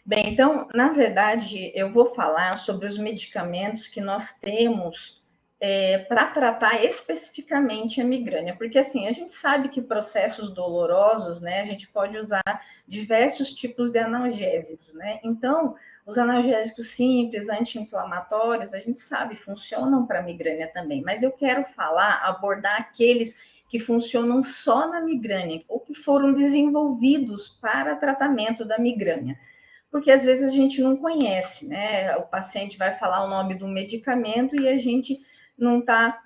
Bem, então, na verdade, eu vou falar sobre os medicamentos que nós temos para tratar especificamente a migrânia, porque assim, a gente sabe que processos dolorosos, né, a gente pode usar diversos tipos de analgésicos, né? Então, os analgésicos simples, anti-inflamatórios, a gente sabe, funcionam para migrânia também, mas eu quero abordar aqueles que funcionam só na migrânia, ou que foram desenvolvidos para tratamento da migrânia, porque às vezes a gente não conhece, né? O paciente vai falar o nome do medicamento e a gente não está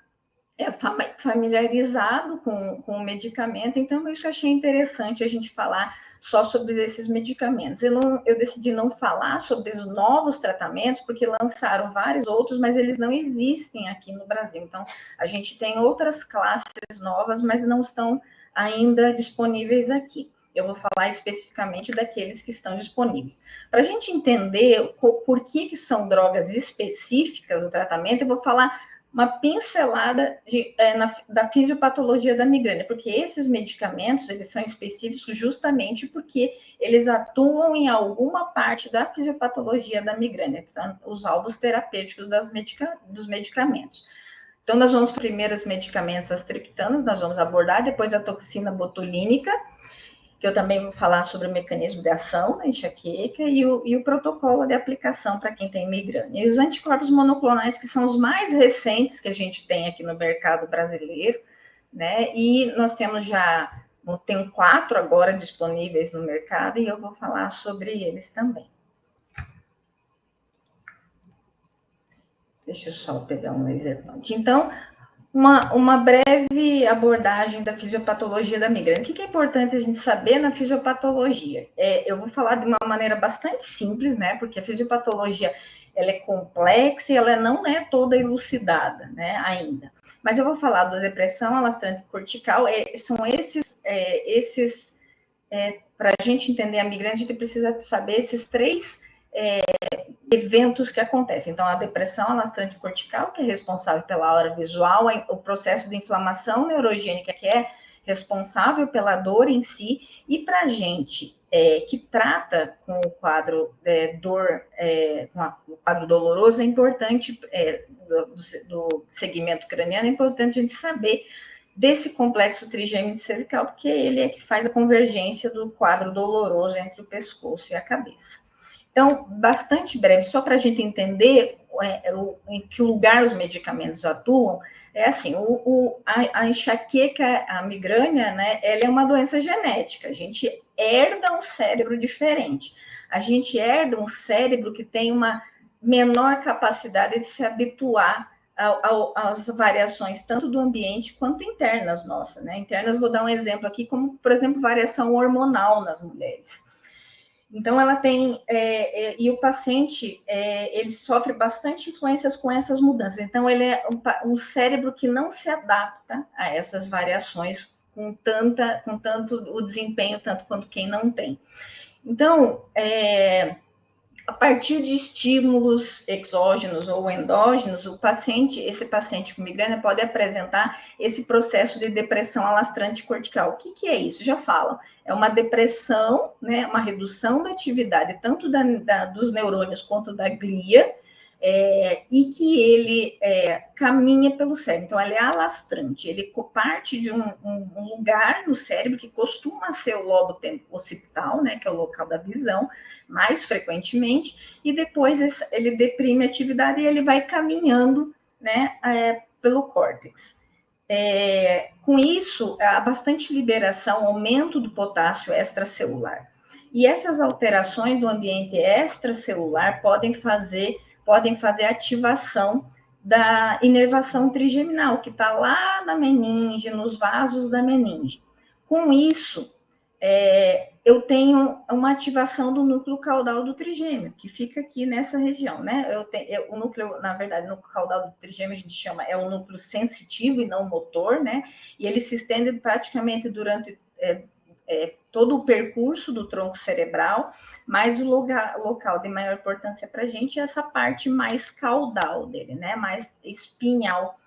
familiarizado com o medicamento, então isso eu achei interessante a gente falar só sobre esses medicamentos. Eu decidi não falar sobre os novos tratamentos, porque lançaram vários outros, mas eles não existem aqui no Brasil. Então, a gente tem outras classes novas, mas não estão ainda disponíveis aqui. Eu vou falar especificamente daqueles que estão disponíveis. Para a gente entender por que são drogas específicas o tratamento, eu vou falar uma pincelada da fisiopatologia da migrânia, porque esses medicamentos, eles são específicos justamente porque eles atuam em alguma parte da fisiopatologia da migrânia, que são os alvos terapêuticos dos medicamentos. Então, nós vamos primeiro os medicamentos, as triptanas, nós vamos abordar, depois a toxina botulínica, que eu também vou falar sobre o mecanismo de ação da enxaqueca e o protocolo de aplicação para quem tem migrânia. E os anticorpos monoclonais, que são os mais recentes que a gente tem aqui no mercado brasileiro, né? E nós temos tenho 4 agora disponíveis no mercado e eu vou falar sobre eles também. Deixa eu só pegar um laser point. Então, uma breve abordagem da fisiopatologia da migrânia. O que é importante a gente saber na fisiopatologia? Eu vou falar de uma maneira bastante simples, né? Porque a fisiopatologia ela é complexa e ela não é toda elucidada, né? Ainda. Mas eu vou falar da depressão alastrante cortical. São para a gente entender a migrânia, a gente precisa saber esses 3 eventos que acontecem. Então, a depressão alastrante cortical, que é responsável pela aura visual, o processo de inflamação neurogênica, que é responsável pela dor em si, e para a gente que trata com o quadro com o quadro doloroso, é importante, do segmento craniano, é importante a gente saber desse complexo trigêmeo cervical, porque ele é que faz a convergência do quadro doloroso entre o pescoço e a cabeça. Então, bastante breve, só para a gente entender em que lugar os medicamentos atuam, é assim, a enxaqueca, a migrânia, né, ela é uma doença genética, a gente herda um cérebro diferente, a gente herda um cérebro que tem uma menor capacidade de se habituar às variações tanto do ambiente quanto internas nossas, né? Internas, vou dar um exemplo aqui, como, por exemplo, variação hormonal nas mulheres. Então, ela tem, e o paciente, ele sofre bastante influências com essas mudanças. Então, ele é um cérebro que não se adapta a essas variações com tanto o desempenho, tanto quanto quem não tem. Então, a partir de estímulos exógenos ou endógenos, esse paciente com migrânia pode apresentar esse processo de depressão alastrante cortical. O que é isso? Já falam. É uma depressão, né, uma redução da atividade tanto dos neurônios quanto da glia, e que ele caminha pelo cérebro. Então, ele é alastrante, ele parte de um lugar no cérebro que costuma ser o lobo occipital, né, que é o local da visão, mais frequentemente, e depois ele deprime a atividade e ele vai caminhando, né, pelo córtex. Com isso, há bastante liberação, aumento do potássio extracelular. E essas alterações do ambiente extracelular podem fazer ativação da inervação trigeminal, que está lá na meninge, nos vasos da meninge. Com isso, eu tenho uma ativação do núcleo caudal do trigêmeo, que fica aqui nessa região, né? O núcleo, na verdade, o núcleo caudal do trigêmeo a gente chama, é um núcleo sensitivo e não motor, né? E ele se estende praticamente durante todo o percurso do tronco cerebral, mas o local de maior importância para a gente é essa parte mais caudal dele, né? Mais espinhal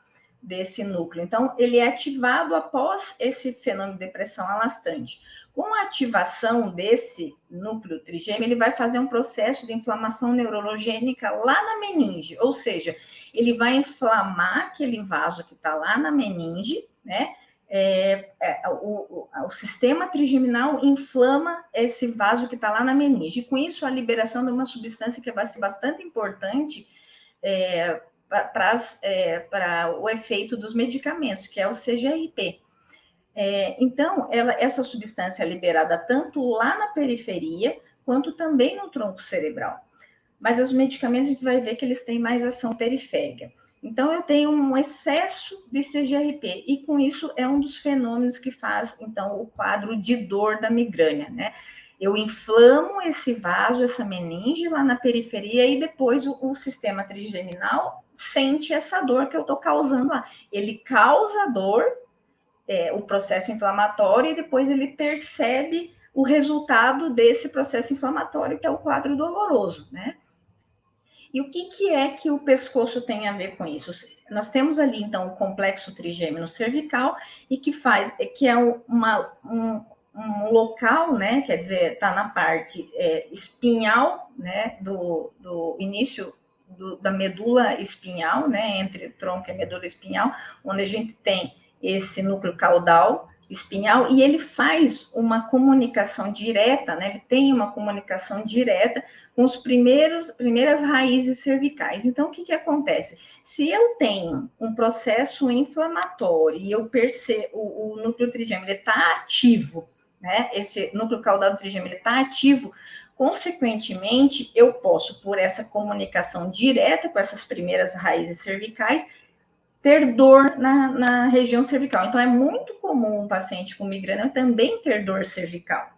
desse núcleo. Então, ele é ativado após esse fenômeno de depressão alastrante. Com a ativação desse núcleo trigêmeo, ele vai fazer um processo de inflamação neurologênica lá na meninge, ou seja, ele vai inflamar aquele vaso que está lá na meninge, né? O sistema trigeminal inflama esse vaso que está lá na meninge. E com isso, a liberação de uma substância que vai ser bastante importante para o efeito dos medicamentos, que é o CGRP. Então, essa substância é liberada tanto lá na periferia, quanto também no tronco cerebral. Mas os medicamentos, a gente vai ver que eles têm mais ação periférica. Então, eu tenho um excesso de CGRP, e com isso é um dos fenômenos que faz, então, o quadro de dor da migrânia, né? Eu inflamo esse vaso, essa meninge lá na periferia, e depois o sistema trigeminal sente essa dor que eu estou causando lá. Ele causa dor, o processo inflamatório, e depois ele percebe o resultado desse processo inflamatório, que é o quadro doloroso, né? E o que é que o pescoço tem a ver com isso? Nós temos ali, então, o complexo trigêmeo cervical, e que é um local, né? Quer dizer, está na parte espinhal, né? Do início da medula espinhal, né? Entre o tronco e a medula espinhal, onde a gente tem esse núcleo caudal espinhal, e ele faz uma comunicação direta, né? Ele tem uma comunicação direta com as primeiras raízes cervicais. Então, o que acontece? Se eu tenho um processo inflamatório e eu percebo o núcleo trigêmeo está ativo, né? Esse núcleo caudal trigêmeo está ativo, consequentemente, eu posso, por essa comunicação direta com essas primeiras raízes cervicais, ter dor na região cervical. Então, é muito comum um paciente com migrânia também ter dor cervical.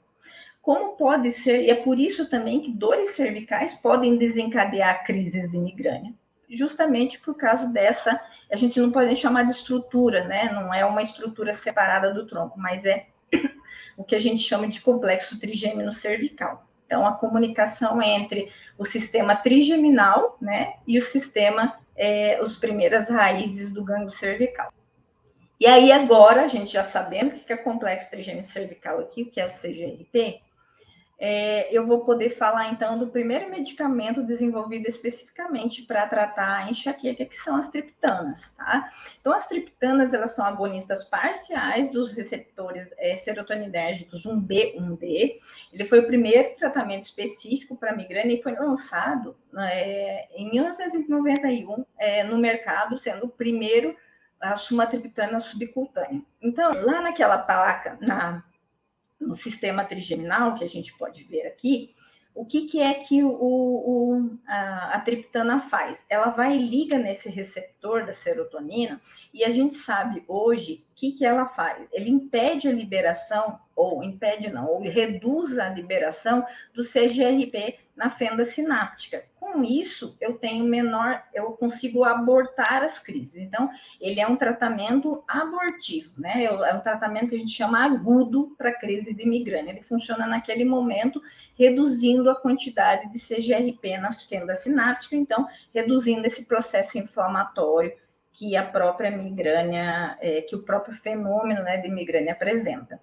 Como pode ser, e é por isso também que dores cervicais podem desencadear crises de migrânia, justamente por causa dessa, a gente não pode chamar de estrutura, né? Não é uma estrutura separada do tronco, mas é o que a gente chama de complexo trigêmeo cervical. Então, a comunicação entre o sistema trigeminal, né, e o sistema, as primeiras raízes do gânglio cervical. E aí, agora, a gente já sabendo o que é complexo trigêmeo cervical aqui, o que é o CGRP, eu vou poder falar, então, do primeiro medicamento desenvolvido especificamente para tratar a enxaqueca, que são as triptanas, tá? Então, as triptanas, elas são agonistas parciais dos receptores serotoninérgicos 1B, 1D. Ele foi o primeiro tratamento específico para migrânia e foi lançado em 1991 no mercado, sendo o primeiro a sumatriptana subcutânea. Então, lá naquela placa, no sistema trigeminal, que a gente pode ver aqui, o que é que a triptana faz? Ela vai e liga nesse receptor da serotonina, e a gente sabe hoje o que ela faz. Ele impede a liberação, ou reduz a liberação do CGRP na fenda sináptica. Com isso, eu consigo abortar as crises. Então, ele é um tratamento abortivo, né? É um tratamento que a gente chama agudo para crise de migrânia. Ele funciona naquele momento, reduzindo a quantidade de CGRP na fenda sináptica, então, reduzindo esse processo inflamatório que a própria migrânia, que o próprio fenômeno, né, de migrânia apresenta.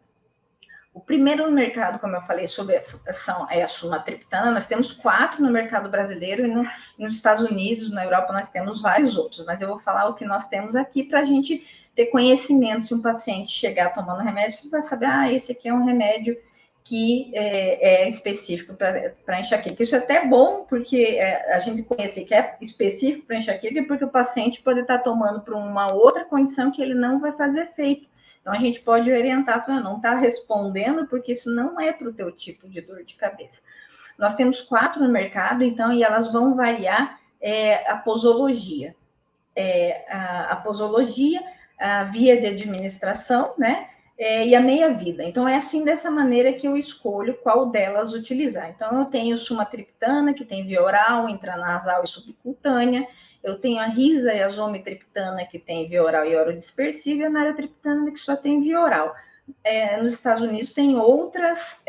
O primeiro no mercado, como eu falei, sobre a sumatriptana. Nós temos 4 no mercado brasileiro, e nos Estados Unidos, na Europa, nós temos vários outros, mas eu vou falar o que nós temos aqui para a gente ter conhecimento. Se um paciente chegar tomando remédio, você vai saber, esse aqui é um remédio que é específico para enxaqueca. Isso é até bom, porque a gente conhecer que é específico para enxaqueca, porque o paciente pode estar tomando para uma outra condição que ele não vai fazer efeito. Então, a gente pode orientar, não está respondendo, porque isso não é para o teu tipo de dor de cabeça. Nós temos 4 no mercado, então, e elas vão variar a posologia. A posologia, a via de administração, né? E a meia-vida. Então, é assim, dessa maneira que eu escolho qual delas utilizar. Então, eu tenho sumatriptana, que tem via oral, intranasal e subcutânea. Eu tenho a risa e a zometriptana, que tem via oral e orodispersível, e a naratriptana, que só tem via oral. Nos Estados Unidos tem outras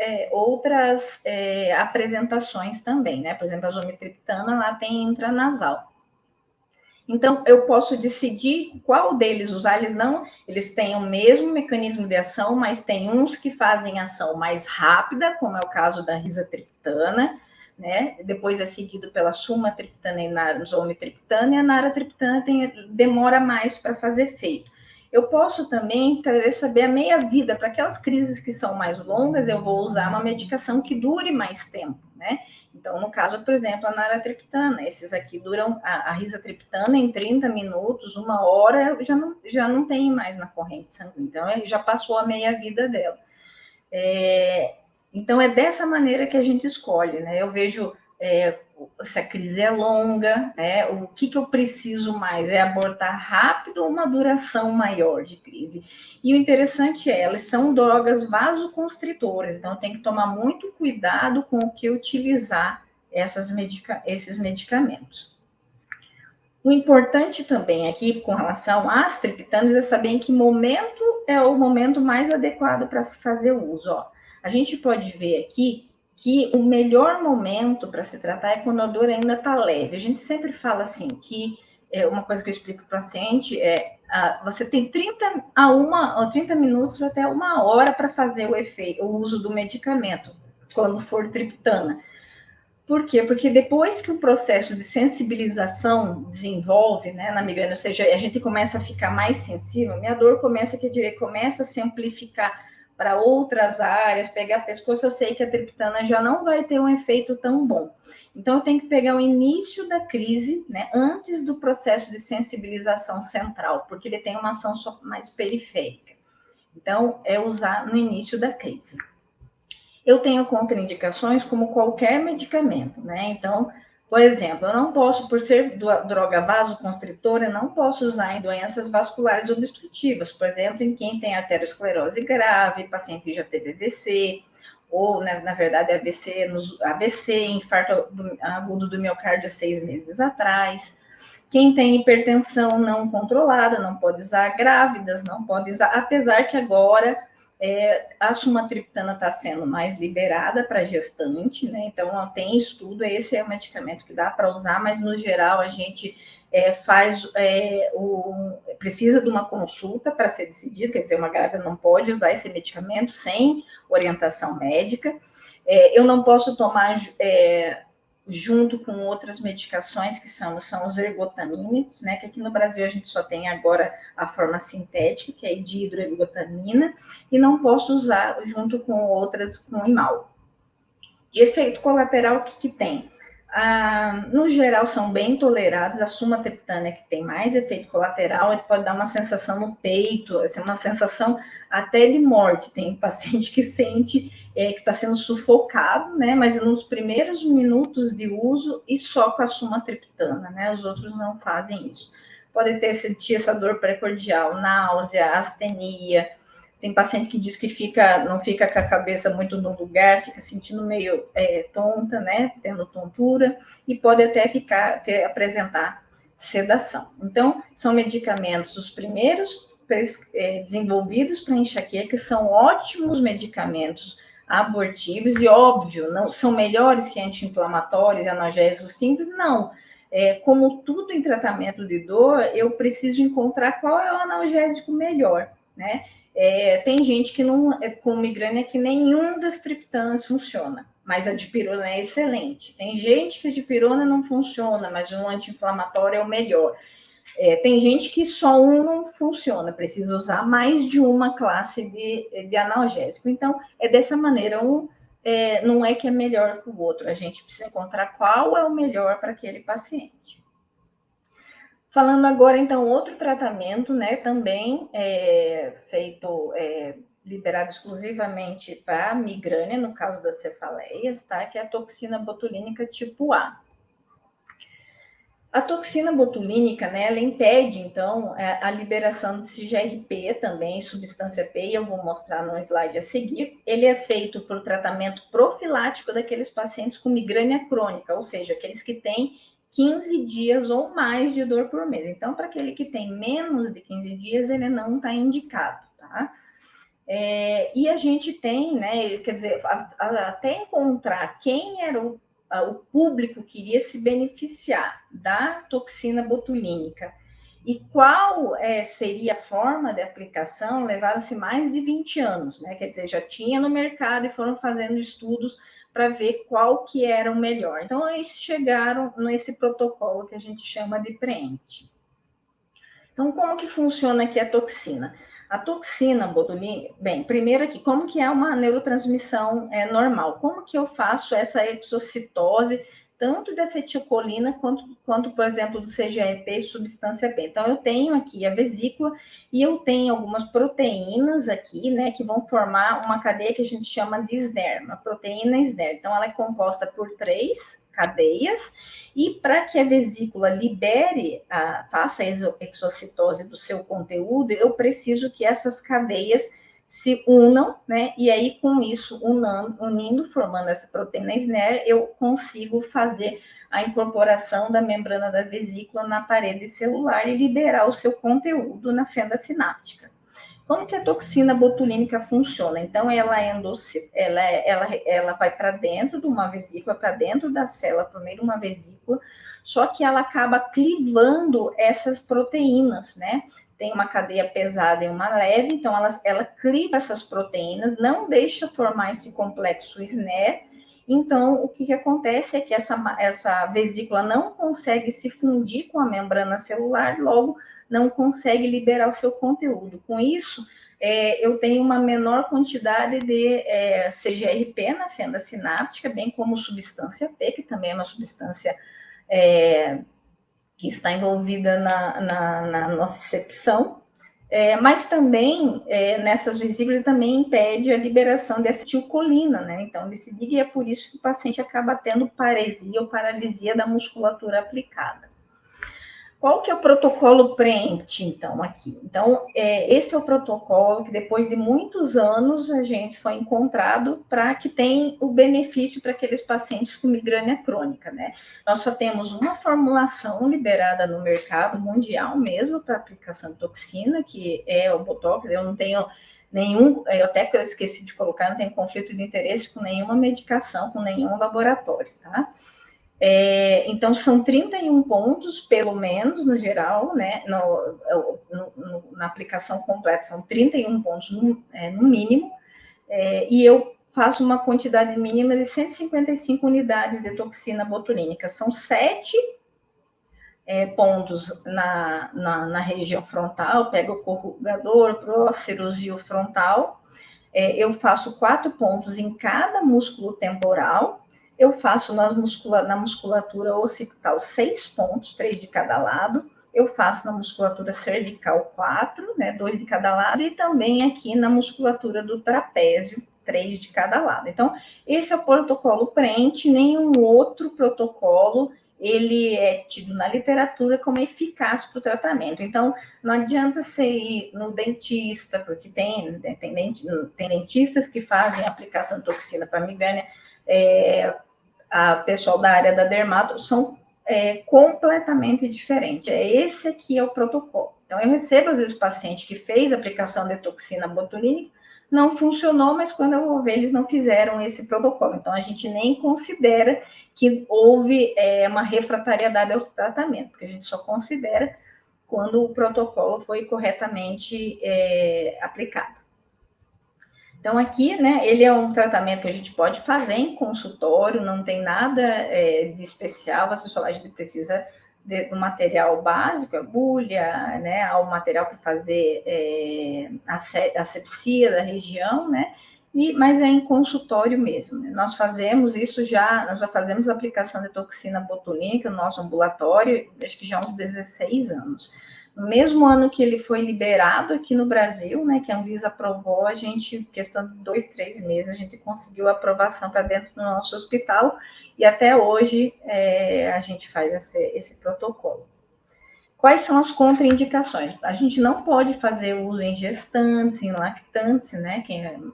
apresentações também, né? Por exemplo, a zometriptana lá tem intranasal. Então, eu posso decidir qual deles usar. Eles têm o mesmo mecanismo de ação, mas tem uns que fazem ação mais rápida, como é o caso da rizatriptana, né? Depois é seguido pela sumatriptana e narazometriptana, e a naratriptana demora mais para fazer efeito. Eu posso também querer saber a meia-vida. Para aquelas crises que são mais longas, eu vou usar uma medicação que dure mais tempo, né? Então, no caso, por exemplo, a naratriptana, esses aqui duram, a rizatriptana em 30 minutos, 1 hora, já não tem mais na corrente sanguínea, então ele já passou a meia-vida dela. Então, é dessa maneira que a gente escolhe, né? Eu vejo se a crise é longa, né? O que eu preciso mais? É abortar rápido ou uma duração maior de crise? E o interessante elas são drogas vasoconstritoras, então tem que tomar muito cuidado com o que utilizar esses medicamentos. O importante também aqui, com relação às triptanas, é saber em que momento é o momento mais adequado para se fazer o uso. Ó, a gente pode ver aqui que o melhor momento para se tratar é quando a dor ainda está leve. A gente sempre fala assim, que uma coisa que eu explico para o paciente você tem 30 minutos até 1 hora para fazer o uso do medicamento, quando for triptana. Por quê? Porque depois que o processo de sensibilização desenvolve, né, na migrânia, ou seja, a gente começa a ficar mais sensível, minha dor começa a se amplificar para outras áreas, pegar pescoço, eu sei que a triptana já não vai ter um efeito tão bom. Então, eu tenho que pegar o início da crise, né, antes do processo de sensibilização central, porque ele tem uma ação só mais periférica. Então, é usar no início da crise. Eu tenho contraindicações como qualquer medicamento, né? Então, por exemplo, eu não posso, por ser droga vasoconstritora, não posso usar em doenças vasculares obstrutivas, por exemplo, em quem tem arteriosclerose grave, paciente que já teve AVC, ou, né, na verdade, AVC, infarto agudo do miocárdio há 6 meses atrás. Quem tem hipertensão não controlada, não pode usar, grávidas não pode usar, apesar que agora a sumatriptana está sendo mais liberada para gestante, né? Então, tem estudo, esse é o medicamento que dá para usar, mas no geral a gente precisa de uma consulta para ser decidido, quer dizer, uma grávida não pode usar esse medicamento sem orientação médica. Eu não posso tomar junto com outras medicações que são os ergotamínicos, né? Que aqui no Brasil a gente só tem agora a forma sintética, que é dihidroergotamina, e não posso usar junto com outras com imal. De efeito colateral, o que tem? No geral, são bem tolerados. A sumatriptana que tem mais efeito colateral, ele pode dar uma sensação no peito, assim, uma sensação até de morte. Tem paciente que sente que está sendo sufocado, né? Mas nos primeiros minutos de uso e só com a sumatriptana, né? Os outros não fazem isso. Pode sentir essa dor precordial, náusea, astenia. Tem paciente que diz que não fica com a cabeça muito no lugar, fica sentindo meio tonta, né? Tendo tontura, e pode até apresentar sedação. Então, são medicamentos, os primeiros desenvolvidos para enxaqueca, são ótimos medicamentos abortivos, e óbvio, não são melhores que anti-inflamatórios e analgésicos simples, não. Como tudo em tratamento de dor, eu preciso encontrar qual é o analgésico melhor, né? Tem gente que não, com migrânia, que nenhum das triptanas funciona, mas a dipirona é excelente. Tem gente que a dipirona não funciona, mas um anti-inflamatório é o melhor. Tem gente que só um não funciona, precisa usar mais de uma classe de analgésico. Então, dessa maneira, não é que é melhor que o outro, a gente precisa encontrar qual é o melhor para aquele paciente. Falando agora, então, outro tratamento, né, também liberado exclusivamente para migrânia, no caso das cefaleias, tá, que é a toxina botulínica tipo A. A toxina botulínica, né, ela impede, então, a liberação desse GRP também, substância P, e eu vou mostrar no slide a seguir. Ele é feito para o tratamento profilático daqueles pacientes com migrânia crônica, ou seja, aqueles que têm 15 dias ou mais de dor por mês. Então, para aquele que tem menos de 15 dias, ele não está indicado, tá? E a gente tem, né, quer dizer, até encontrar quem era o público queria se beneficiar da toxina botulínica e qual seria a forma de aplicação, levaram-se mais de 20 anos, né? Quer dizer, já tinha no mercado e foram fazendo estudos para ver qual que era o melhor. Então, eles chegaram nesse protocolo que a gente chama de PREEMPT. Então, como que funciona aqui a toxina? A toxina botulínica, bem, primeiro aqui, como que é uma neurotransmissão normal? Como que eu faço essa exocitose, tanto da acetilcolina quanto, por exemplo, do CGRP e substância B? Então, eu tenho aqui a vesícula e eu tenho algumas proteínas aqui, né, que vão formar uma cadeia que a gente chama de SNER, uma proteína SNER. Então, ela é composta por 3 cadeias, e para que a vesícula libere, faça a exocitose do seu conteúdo, eu preciso que essas cadeias se unam, né? E aí, com isso, unindo, formando essa proteína SNER, eu consigo fazer a incorporação da membrana da vesícula na parede celular e liberar o seu conteúdo na fenda sináptica. Como que a toxina botulínica funciona? Então, ela vai para dentro de uma vesícula, para dentro da célula, por meio de uma vesícula, só que ela acaba clivando essas proteínas, né? Tem uma cadeia pesada e uma leve, então ela cliva essas proteínas, não deixa formar esse complexo SNER. Então, o que acontece é que essa vesícula não consegue se fundir com a membrana celular, logo não consegue liberar o seu conteúdo. Com isso, eu tenho uma menor quantidade de CGRP na fenda sináptica, bem como substância P, que também é uma substância que está envolvida na nocicepção, mas também, nessas vesículas, também impede a liberação de acetilcolina, né? Então, ele liga e é por isso que o paciente acaba tendo paresia ou paralisia da musculatura aplicada. Qual que é o protocolo PREEMPT, então, aqui? Então, esse é o protocolo que, depois de muitos anos, a gente foi encontrado para que tem o benefício para aqueles pacientes com migrânia crônica, né? Nós só temos uma formulação liberada no mercado mundial mesmo para aplicação de toxina, que é o Botox. Eu não tenho nenhum, eu até esqueci de colocar, não tenho conflito de interesse com nenhuma medicação, com nenhum laboratório, tá? Então, são 31 pontos, pelo menos, no geral, né? Na aplicação completa, são 31 pontos no mínimo, e eu faço uma quantidade mínima de 155 unidades de toxina botulínica. São 7 pontos na região frontal, pego o corrugador, próceros e o frontal. Eu faço 4 pontos em cada músculo temporal. Eu faço na musculatura occipital 6 pontos, 3 de cada lado. Eu faço na musculatura cervical 4, né, 2 de cada lado, e também aqui na musculatura do trapézio, 3 de cada lado. Então, esse é o protocolo PREEMPT. Nenhum outro protocolo ele é tido na literatura como eficaz para o tratamento. Então, não adianta você ir no dentista, porque tem dentistas que fazem aplicação de toxina para migrânia, a pessoal da área da dermato, são completamente diferentes. Esse aqui é o protocolo. Então, eu recebo, às vezes, o paciente que fez aplicação de toxina botulínica, não funcionou, mas quando eu vou ver, eles não fizeram esse protocolo. Então, a gente nem considera que houve uma refratariedade ao tratamento, porque a gente só considera quando o protocolo foi corretamente aplicado. Então, aqui, né, ele é um tratamento que a gente pode fazer em consultório, não tem nada de especial, você só precisa do material básico, agulha, né, ao material para fazer asepsia da região, né, mas é em consultório mesmo. Né? Nós já fazemos aplicação de toxina botulínica no nosso ambulatório, acho que já há uns 16 anos. No mesmo ano que ele foi liberado aqui no Brasil, né, que a Anvisa aprovou, a gente, questão de 2, 3 meses, a gente conseguiu a aprovação para dentro do nosso hospital, e até hoje a gente faz esse protocolo. Quais são as contraindicações? A gente não pode fazer uso em gestantes, em lactantes, né,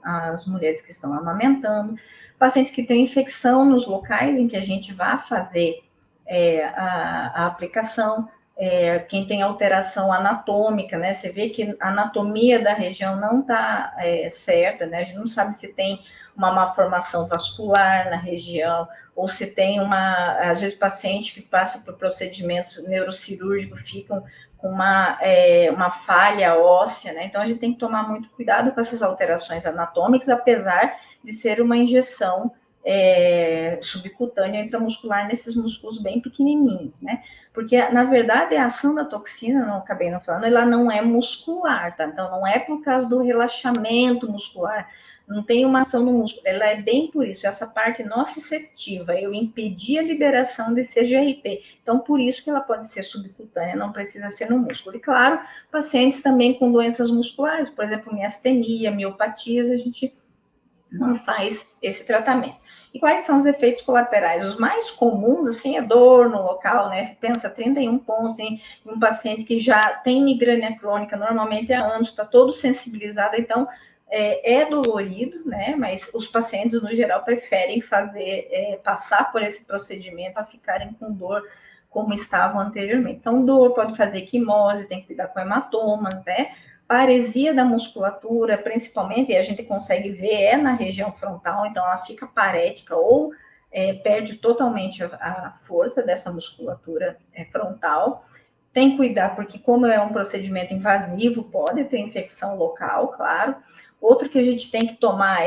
as mulheres que estão amamentando, pacientes que têm infecção nos locais em que a gente vai fazer a aplicação, quem tem alteração anatômica, né? Você vê que a anatomia da região não está certa, né? A gente não sabe se tem uma malformação vascular na região, ou se tem às vezes, paciente que passa por procedimentos neurocirúrgicos ficam com uma falha óssea, né? Então, a gente tem que tomar muito cuidado com essas alterações anatômicas, apesar de ser uma injeção subcutânea intramuscular nesses músculos bem pequenininhos, né? Porque, na verdade, a ação da toxina, não acabei não falando, ela não é muscular, tá? Então, não é por causa do relaxamento muscular, não tem uma ação no músculo, ela é bem por isso, essa parte nociceptiva, eu impedi a liberação de CGRP, então por isso que ela pode ser subcutânea, não precisa ser no músculo. E claro, pacientes também com doenças musculares, por exemplo, miastenia, miopatias, a gente não faz esse tratamento. E quais são os efeitos colaterais? Os mais comuns, assim, é dor no local, né? Pensa 31 pontos em um paciente que já tem migrânia crônica, normalmente há anos, está todo sensibilizado, então é dolorido, né? Mas os pacientes, no geral, preferem passar por esse procedimento a ficarem com dor como estavam anteriormente. Então, dor pode fazer quimose, tem que cuidar com hematomas, né? Paresia da musculatura, principalmente, e a gente consegue ver, na região frontal, então ela fica parética ou perde totalmente a força dessa musculatura frontal. Tem que cuidar, porque como é um procedimento invasivo, pode ter infecção local, claro. Outro que a gente tem que tomar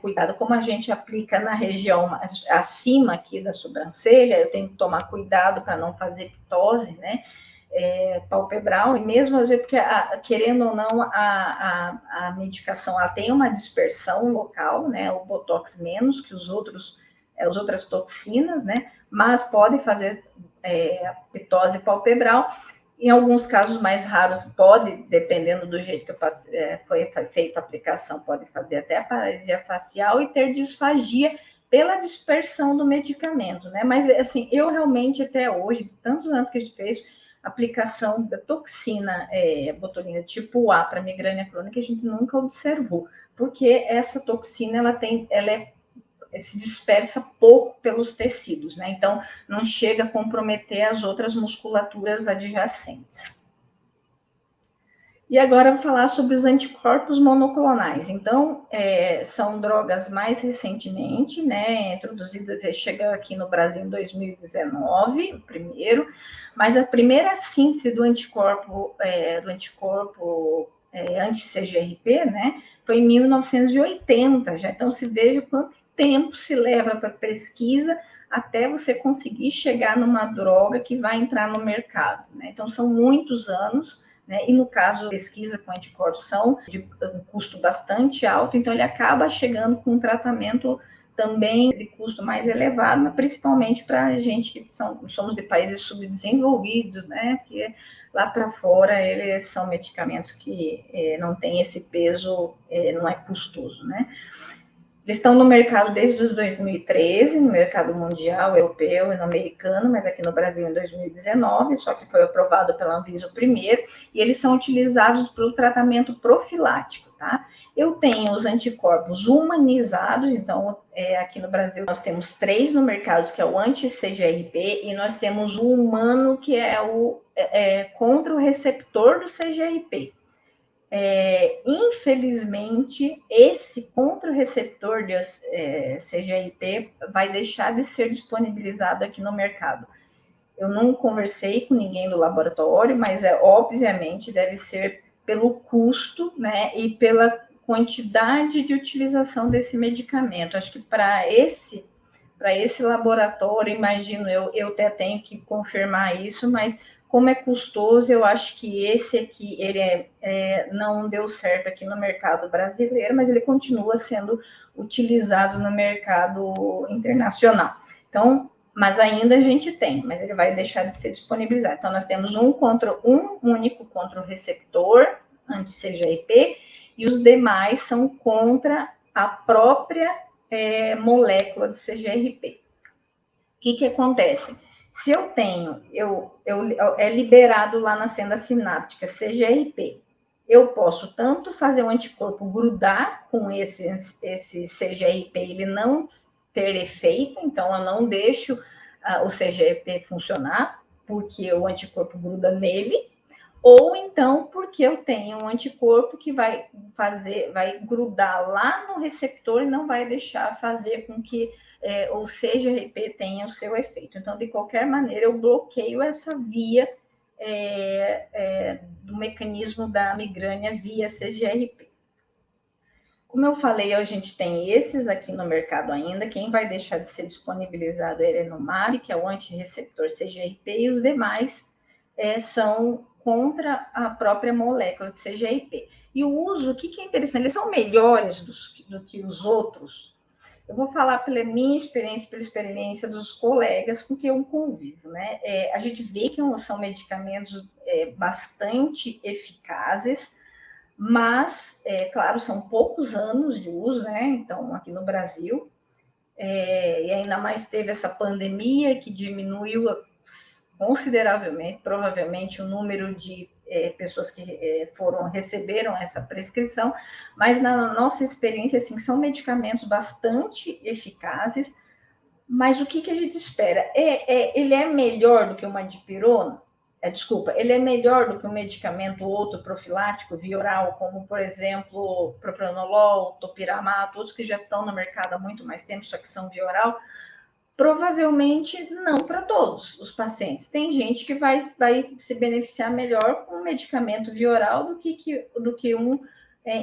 cuidado, como a gente aplica na região acima aqui da sobrancelha, eu tenho que tomar cuidado para não fazer ptose, né? Palpebral, e mesmo às vezes, porque querendo ou não, a medicação ela tem uma dispersão local, né? O Botox menos que as outras toxinas, né? Mas pode fazer ptose palpebral. Em alguns casos mais raros, pode, dependendo do jeito que foi feita a aplicação, pode fazer até a paralisia facial e ter disfagia pela dispersão do medicamento, né? Mas, assim, eu realmente, até hoje, tantos anos que a gente fez, aplicação da toxina botulina tipo A para migrânia crônica, a gente nunca observou, porque essa toxina, ela se dispersa pouco pelos tecidos, né? Então, não chega a comprometer as outras musculaturas adjacentes. E agora eu vou falar sobre os anticorpos monoclonais. Então, são drogas mais recentemente, né, introduzidas, chegou aqui no Brasil em 2019, o primeiro, mas a primeira síntese do anticorpo anti-CGRP, né, foi em 1980 já. Então, se veja quanto tempo se leva para pesquisa até você conseguir chegar numa droga que vai entrar no mercado, né? Então, são muitos anos, né? E no caso, pesquisa com anticorpos são de um custo bastante alto, então ele acaba chegando com um tratamento também de custo mais elevado, mas principalmente para a gente que somos de países subdesenvolvidos, né? Porque lá para fora eles são medicamentos que não têm esse peso, não é custoso, né? Eles estão no mercado desde os 2013, no mercado mundial, europeu e no americano, mas aqui no Brasil em 2019, só que foi aprovado pela Anvisa o primeiro, e eles são utilizados para o tratamento profilático, tá? Eu tenho os anticorpos humanizados, então aqui no Brasil nós temos 3 no mercado, que é o anti-CGRP, e nós temos o humano, que é o contra o receptor do CGRP. Infelizmente, esse contra-receptor de CGRP vai deixar de ser disponibilizado aqui no mercado. Eu não conversei com ninguém do laboratório, mas obviamente deve ser pelo custo, né, e pela quantidade de utilização desse medicamento. Acho que para esse laboratório, imagino eu até tenho que confirmar isso, mas como é custoso, eu acho que esse aqui, ele não deu certo aqui no mercado brasileiro, mas ele continua sendo utilizado no mercado internacional. Então, mas ainda a gente tem, mas ele vai deixar de ser disponibilizado. Então, nós temos um único contra o receptor anti-CGRP, e os demais são contra a própria molécula de CGRP. O que acontece? Se eu tenho, é liberado lá na fenda sináptica CGRP, eu posso tanto fazer o anticorpo grudar com esse CGRP, ele não ter efeito, então eu não deixo o CGRP funcionar, porque o anticorpo gruda nele, ou então porque eu tenho um anticorpo que vai grudar lá no receptor e não vai deixar fazer com que o CGRP tenha o seu efeito. Então, de qualquer maneira, eu bloqueio essa via do mecanismo da migrânia via CGRP. Como eu falei, a gente tem esses aqui no mercado ainda. Quem vai deixar de ser disponibilizado é o Erenumab, que é o antirreceptor CGRP, e os demais são contra a própria molécula de CGRP. E o uso, o que é interessante, eles são melhores do que os outros. Eu vou falar pela minha experiência, pela experiência dos colegas com quem eu convivo, né? A gente vê que são medicamentos bastante eficazes, mas, claro, são poucos anos de uso, né? Então, aqui no Brasil, e ainda mais teve essa pandemia que diminuiu consideravelmente, provavelmente, o número de pessoas que receberam essa prescrição, mas na nossa experiência, assim, são medicamentos bastante eficazes, mas o que a gente espera? Ele é melhor do que uma dipirona? Desculpa, ele é melhor do que um medicamento outro profilático, via oral, como, por exemplo, propranolol, topiramato, outros que já estão no mercado há muito mais tempo, só que são via oral? Provavelmente não para todos os pacientes. Tem gente que vai se beneficiar melhor com um medicamento via oral do que um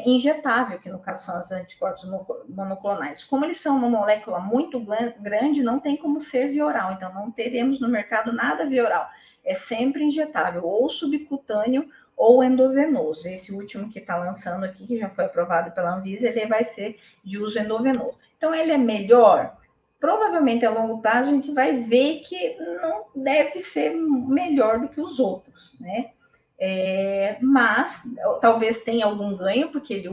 injetável, que no caso são os anticorpos monoclonais. Como eles são uma molécula muito grande, não tem como ser via oral, então não teremos no mercado nada via oral. É sempre injetável, ou subcutâneo ou endovenoso. Esse último que está lançando aqui, que já foi aprovado pela Anvisa, ele vai ser de uso endovenoso. Então, ele é melhor? Provavelmente, a longo prazo, a gente vai ver que não deve ser melhor do que os outros, né? Mas talvez tenha algum ganho, porque ele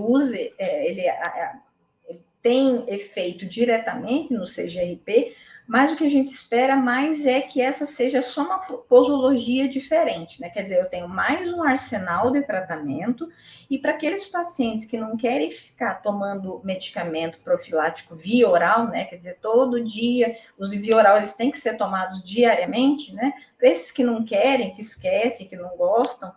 ele tem efeito diretamente no CGRP, mas o que a gente espera mais é que essa seja só uma posologia diferente, né? Quer dizer, eu tenho mais um arsenal de tratamento, e para aqueles pacientes que não querem ficar tomando medicamento profilático via oral, né? Quer dizer, todo dia, os de via oral, eles têm que ser tomados diariamente, né? Para esses que não querem, que esquecem, que não gostam,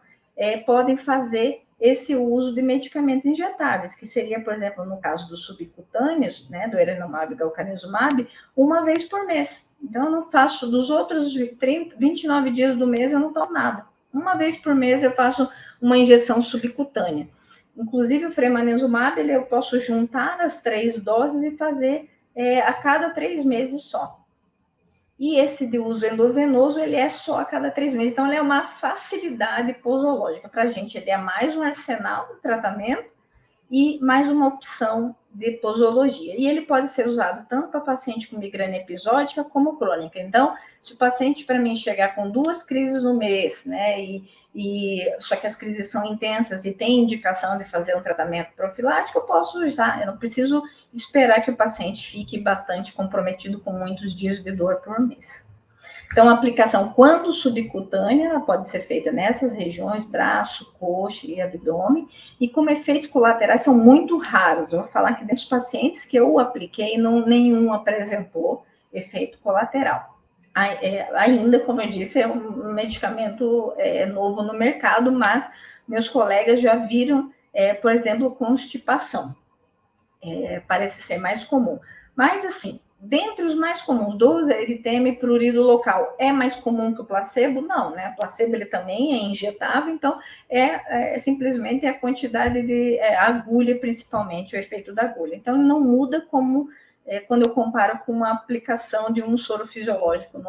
podem fazer esse uso de medicamentos injetáveis, que seria, por exemplo, no caso dos subcutâneos, né, do Erenumab e Galcanezumab, uma vez por mês. Então, eu não faço, dos outros 29 dias do mês, eu não tomo nada. Uma vez por mês eu faço uma injeção subcutânea. Inclusive, o Fremanezumab, eu posso juntar as 3 doses e fazer a cada 3 meses só. E esse de uso endovenoso, ele é só a cada 3 meses. Então, ele é uma facilidade posológica para a gente. Ele é mais um arsenal de tratamento e mais uma opção de posologia. E ele pode ser usado tanto para paciente com migrânia episódica como crônica. Então, se o paciente, para mim, chegar com 2 crises no mês, né, só que as crises são intensas e tem indicação de fazer um tratamento profilático, eu posso usar. Eu não preciso esperar que o paciente fique bastante comprometido com muitos dias de dor por mês. Então, a aplicação, quando subcutânea, ela pode ser feita nessas regiões, braço, coxa e abdômen, e como efeitos colaterais são muito raros. Eu vou falar que dos pacientes que eu apliquei, nenhum apresentou efeito colateral. Ainda, como eu disse, é um medicamento novo no mercado, mas meus colegas já viram, por exemplo, constipação. Parece ser mais comum. Mas, assim, dentre os mais comuns, do eritema e prurido local, é mais comum que o placebo? Não, né? O placebo, ele também é injetável, então simplesmente a quantidade de agulha, principalmente, o efeito da agulha. Então, não muda como quando eu comparo com uma aplicação de um soro fisiológico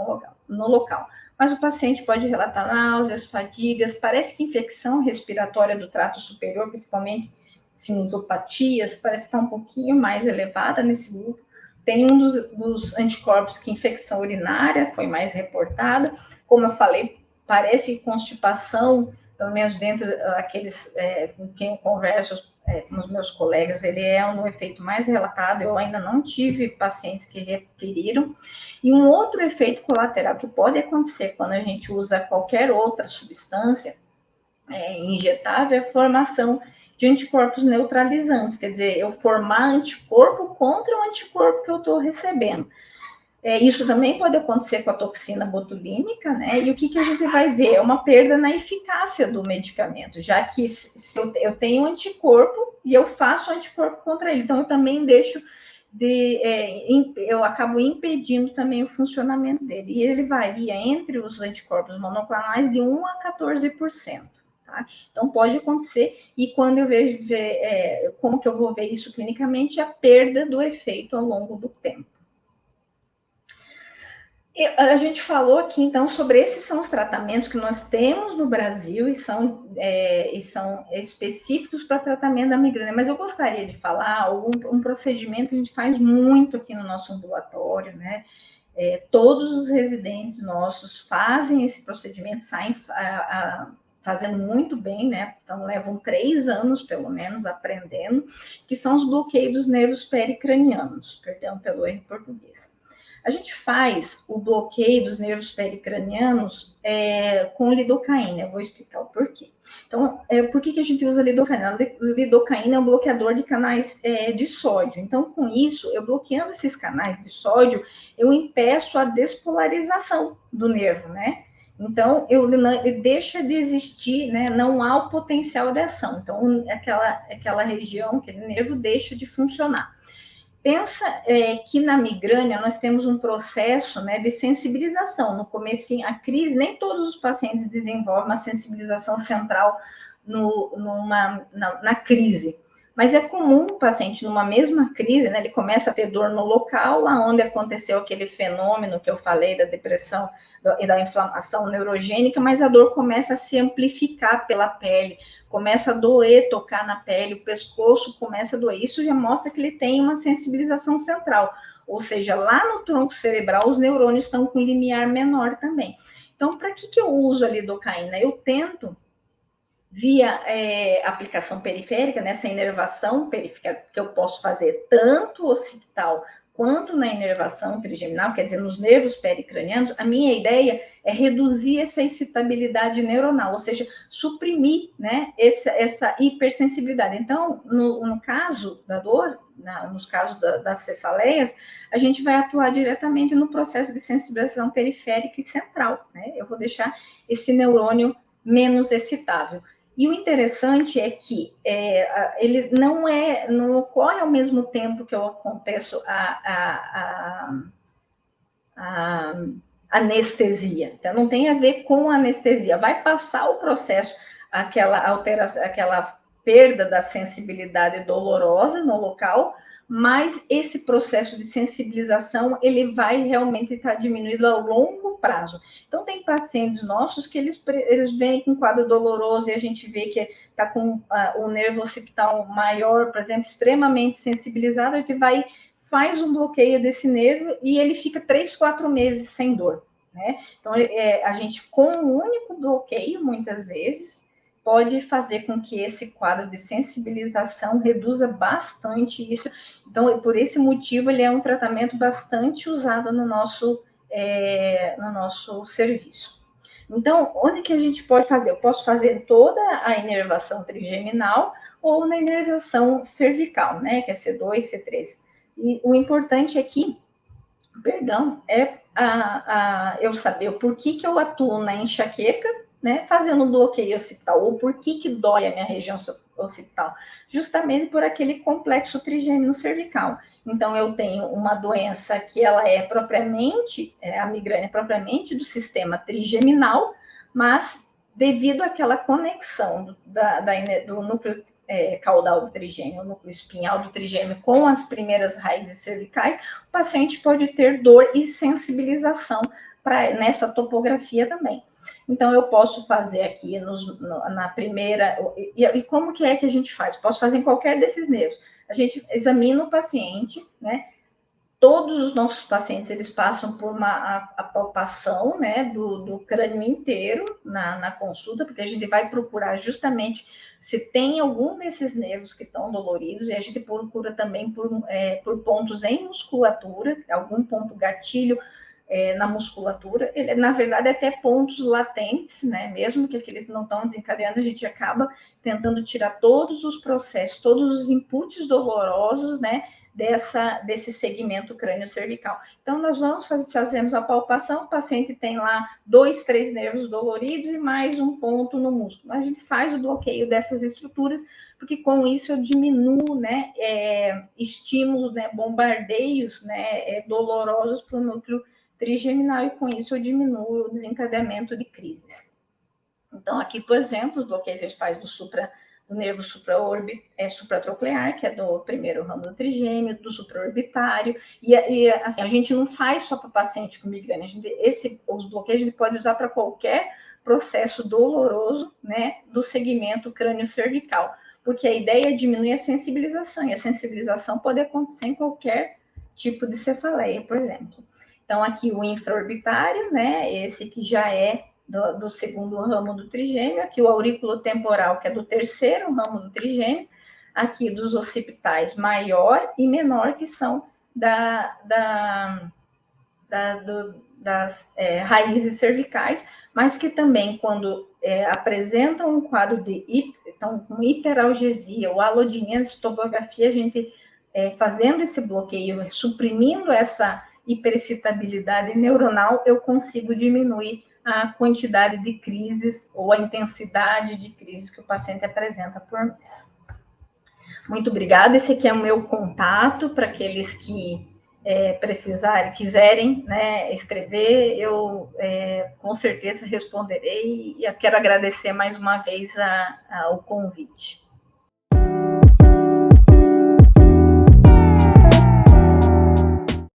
no local. Mas o paciente pode relatar náuseas, fadigas, parece que infecção respiratória do trato superior, principalmente sinusopatias, parece estar um pouquinho mais elevada nesse grupo. Tem um dos anticorpos que infecção urinária foi mais reportada. Como eu falei, parece que constipação, pelo menos dentro daqueles com quem eu converso, com os meus colegas, ele é um efeito mais relatado. Eu ainda não tive pacientes que referiram. E um outro efeito colateral que pode acontecer quando a gente usa qualquer outra substância injetável é a formação de anticorpos neutralizantes, quer dizer, eu formar anticorpo contra o anticorpo que eu estou recebendo. Isso também pode acontecer com a toxina botulínica, né? E o que a gente vai ver? É uma perda na eficácia do medicamento, já que se eu tenho anticorpo e eu faço anticorpo contra ele, então eu também deixo eu acabo impedindo também o funcionamento dele. E ele varia entre os anticorpos monoclonais de 1 a 14%. Tá? Então, pode acontecer, e quando eu vejo, como que eu vou ver isso clinicamente? A perda do efeito ao longo do tempo. A gente falou aqui, então, sobre esses são os tratamentos que nós temos no Brasil e são específicos para tratamento da migrânia, mas eu gostaria de falar um procedimento que a gente faz muito aqui no nosso ambulatório, né? Todos os residentes nossos fazem esse procedimento, saem fazendo muito bem, né? Então, levam 3 anos, pelo menos, aprendendo, que são os bloqueios dos nervos pericranianos, perdão pelo erro em português. A gente faz o bloqueio dos nervos pericranianos com lidocaína. Eu vou explicar o porquê. Então, por que a gente usa lidocaína? A lidocaína é um bloqueador de canais de sódio. Então, com isso, eu bloqueando esses canais de sódio, eu impeço a despolarização do nervo, né? Então, ele deixa de existir, né? Não há o potencial de ação. Então, aquela região, aquele nervo deixa de funcionar. Pensa que na migrânia nós temos um processo, né, de sensibilização. No começo, a crise, nem todos os pacientes desenvolvem uma sensibilização central na crise. Mas é comum o paciente, numa mesma crise, né, ele começa a ter dor no local onde aconteceu aquele fenômeno que eu falei da depressão e da inflamação neurogênica, mas a dor começa a se amplificar pela pele, começa a doer, tocar na pele, o pescoço começa a doer. Isso já mostra que ele tem uma sensibilização central, ou seja, lá no tronco cerebral os neurônios estão com limiar menor também. Então, para que eu uso a lidocaína? Eu tento, via aplicação periférica, nessa inervação periférica, que eu posso fazer tanto occipital quanto na inervação trigeminal, quer dizer, nos nervos pericranianos, a minha ideia é reduzir essa excitabilidade neuronal, ou seja, suprimir, né, essa hipersensibilidade. Então, no caso da dor, nos casos das cefaleias, a gente vai atuar diretamente no processo de sensibilização periférica e central, né? Eu vou deixar esse neurônio menos excitável. E o interessante é que ele não ocorre ao mesmo tempo que acontece a anestesia. Então, não tem a ver com a anestesia. Vai passar o processo, aquela alteração, aquela perda da sensibilidade dolorosa no local, mas esse processo de sensibilização, ele vai realmente estar diminuído a longo prazo. Então, tem pacientes nossos que eles vêm com quadro doloroso e a gente vê que está com o nervo occipital maior, por exemplo, extremamente sensibilizado, a gente faz um bloqueio desse nervo e ele fica 3, 4 meses sem dor, né? Então, a gente, com um único bloqueio, muitas vezes, pode fazer com que esse quadro de sensibilização reduza bastante isso. Então, por esse motivo, ele é um tratamento bastante usado no nosso serviço. Então, onde que a gente pode fazer? Eu posso fazer toda a inervação trigeminal ou na inervação cervical, né? Que é C2, C3. E o importante aqui, eu saber o porquê que eu atuo na enxaqueca, né, fazendo um bloqueio occipital, ou por que dói a minha região occipital? Justamente por aquele complexo trigêmino cervical. Então, eu tenho uma doença que ela é propriamente, a migrânia é propriamente do trigeminal, mas devido àquela conexão do núcleo caudal do trigêmeo, o núcleo espinhal do trigêmeo com as primeiras raízes cervicais, o paciente pode ter dor e sensibilização nessa topografia também. Então, eu posso fazer aqui na primeira... E como que é que a gente faz? Posso fazer em qualquer desses nervos. A gente examina o paciente, né? Todos os nossos pacientes, eles passam por a palpação, né, do crânio inteiro na consulta, porque a gente vai procurar justamente se tem algum desses nervos que estão doloridos, e a gente procura também por pontos em musculatura, algum ponto gatilho na musculatura, ele, na verdade, até pontos latentes, né, mesmo que aqueles não estão desencadeando, a gente acaba tentando tirar todos os processos, todos os inputs dolorosos, né, desse segmento crânio-cervical. Então, nós fazemos a palpação, o paciente tem lá 2, 3 nervos doloridos e mais um ponto no músculo. A gente faz o bloqueio dessas estruturas, porque com isso eu diminuo, né, estímulos, né, bombardeios, né, dolorosos para o núcleo trigeminal, e com isso eu diminuo o desencadeamento de crises. Então, aqui, por exemplo, os bloqueios a gente faz do nervo supratroclear, que é do primeiro ramo do trigêmeo, do supraorbitário, e assim, a gente não faz só para paciente com migrânia, os bloqueios a gente pode usar para qualquer processo doloroso, né, do segmento crânio-cervical, porque a ideia é diminuir a sensibilização, e a sensibilização pode acontecer em qualquer tipo de cefaleia, por exemplo. Então, aqui o infraorbitário, né, esse que já é do segundo ramo do trigêmeo, aqui o aurículo-temporal, que é do terceiro ramo do trigêmeo, aqui dos occipitais maior e menor, que são das raízes cervicais, mas que também, quando apresentam um quadro então, com hiperalgesia ou alodinese, tomografia, a gente fazendo esse bloqueio, suprimindo essa hiperexcitabilidade neuronal, eu consigo diminuir a quantidade de crises ou a intensidade de crises que o paciente apresenta por mês. Muito obrigada. Esse aqui é o meu contato para aqueles que quiserem, né, escrever, eu com certeza responderei, e eu quero agradecer mais uma vez o convite.